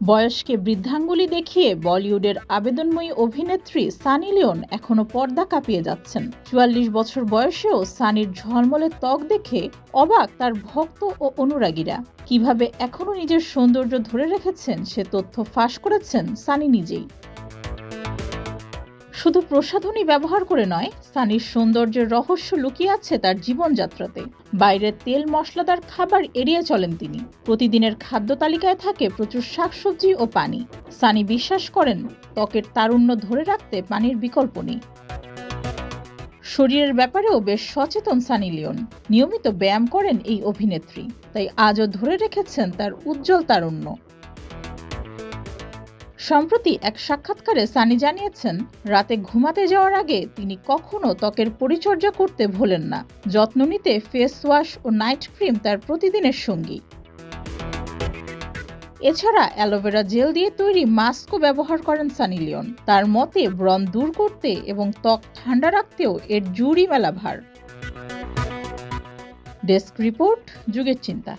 বয়সকে বৃদ্ধাঙ্গুলি দেখিয়ে বলিউডের আবেদনময়ী অভিনেত্রী সানি লিওন এখনো পর্দা কাঁপিয়ে যাচ্ছেন। ৪৪ বছর বয়সেও সানির ঝলমলে ত্বক দেখে অবাক তার ভক্ত ও অনুরাগীরা। কিভাবে এখনো নিজের সৌন্দর্য ধরে রেখেছেন সে তথ্য ফাঁস করেছেন সানি নিজেই। শুধু প্রসাধনী ব্যবহার করে নয়, সানির সৌন্দর্যের রহস্য লুকিয়ে আছে তার জীবনযাত্রাতে। বাইরের তেল মশলাদার খাবার এড়িয়ে চলেন তিনি। প্রতিদিনের খাদ্য তালিকায় থাকে প্রচুর শাকসবজি ও পানি। সানি বিশ্বাস করেন ত্বকের তারুণ্য ধরে রাখতে পানির বিকল্প নেই। শরীরের ব্যাপারেও বেশ সচেতন সানি লিওন। নিয়মিত ব্যায়াম করেন এই অভিনেত্রী, তাই আজও ধরে রেখেছেন তার উজ্জ্বল তারুণ্য। সম্প্রতি এক সাক্ষাৎকারে সানি জানিয়েছেন, রাতে ঘুমাতে যাওয়ার আগে তিনি কখনো ত্বকের পরিচর্যা করতে ভোলেন না। যত্ন নিতে ফেস ওয়াশ ও নাইট ক্রিম তার প্রতিদিনের সঙ্গী। এছাড়া অ্যালোভেরা জেল দিয়ে তৈরি মাস্কও ব্যবহার করেন সানি লিওন। তার মতে ব্রণ দূর করতে এবং ত্বক ঠান্ডা রাখতেও এর জুড়ি মেলা ভার। ডেস্ক রিপোর্ট, যুগের চিন্তা।